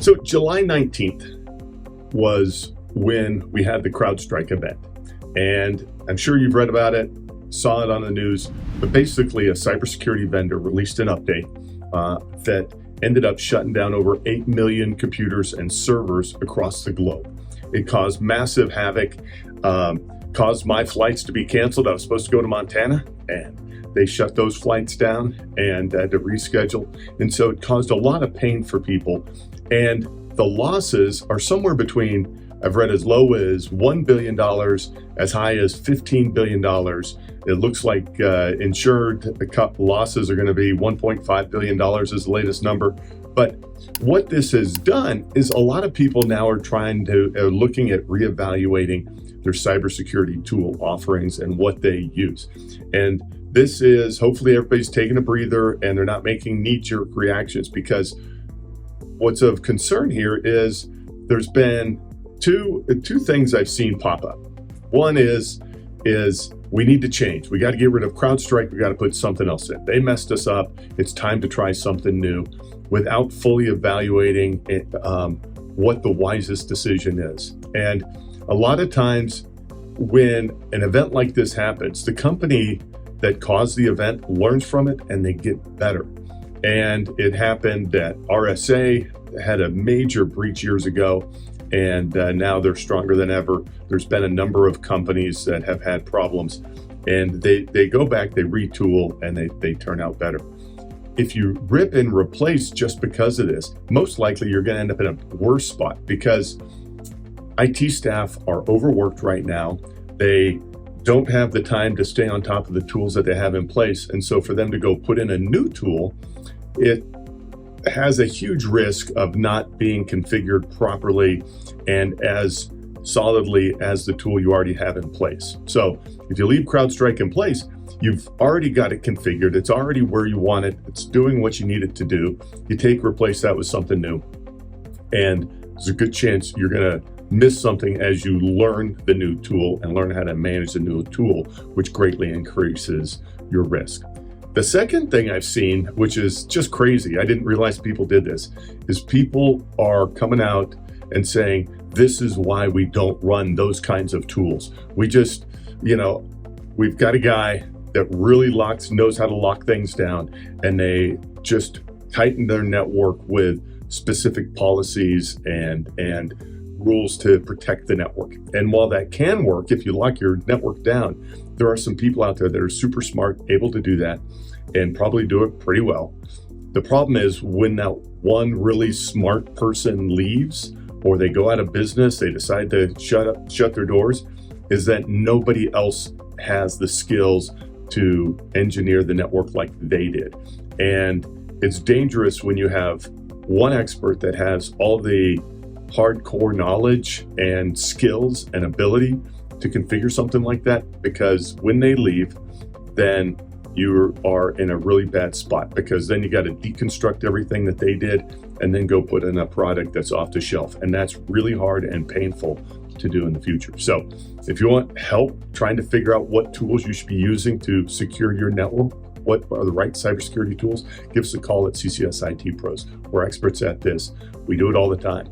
So July 19th was when we had the CrowdStrike event. And I'm sure you've read about it, saw it on the news, but basically a cybersecurity vendor released an update that ended up shutting down over 8 million computers and servers across the globe. It caused massive havoc, caused my flights to be canceled. I was supposed to go to Montana, and they shut those flights down and had to reschedule. And so it caused a lot of pain for people. And the losses are somewhere between, I've read as low as $1 billion, as high as $15 billion. It looks like insured losses are going to be $1.5 billion is the latest number. But what this has done is a lot of people now are looking at reevaluating their cybersecurity tool offerings and what they use. And this is, hopefully everybody's taking a breather and they're not making knee-jerk reactions, because what's of concern here is there's been two things I've seen pop up. One is we need to change. We got to get rid of CrowdStrike. We got to put something else in. They messed us up. It's time to try something new, without fully evaluating what the wisest decision is. And a lot of times when an event like this happens, the company that caused the event learns from it and they get better. And it happened that RSA had a major breach years ago, and now they're stronger than ever. There's been a number of companies that have had problems, and they go back, they retool, and they turn out better. If you rip and replace just because of this, most likely you're going to end up in a worse spot, because IT staff are overworked right now. They don't have the time to stay on top of the tools that they have in place. And so for them to go put in a new tool, it has a huge risk of not being configured properly and as solidly as the tool you already have in place. So if you leave CrowdStrike in place, you've already got it configured. It's already where you want it. It's doing what you need it to do. You replace that with something new, and there's a good chance you're going to miss something as you learn the new tool and learn how to manage the new tool, which greatly increases your risk. The second thing I've seen, which is just crazy, I didn't realize people did this, is people are coming out and saying, this is why we don't run those kinds of tools. We just, we've got a guy that really knows how to lock things down, and they just tighten their network with specific policies and rules to protect the network. And while that can work, if you lock your network down, there are some people out there that are super smart, able to do that, and probably do it pretty well. The problem is when that one really smart person leaves, or they go out of business, they decide to shut their doors, is that nobody else has the skills to engineer the network like they did. And it's dangerous when you have one expert that has all the hardcore knowledge and skills and ability to configure something like that, because when they leave, then you are in a really bad spot, because then you got to deconstruct everything that they did and then go put in a product that's off the shelf. And that's really hard and painful to do in the future. So if you want help trying to figure out what tools you should be using to secure your network, what are the right cybersecurity tools, give us a call at CCS IT Pros. We're experts at this. We do it all the time,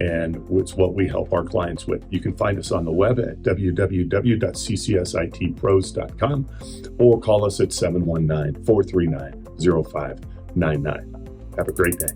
and it's what we help our clients with. You can find us on the web at www.ccsitpros.com or call us at 719-439-0599. Have a great day.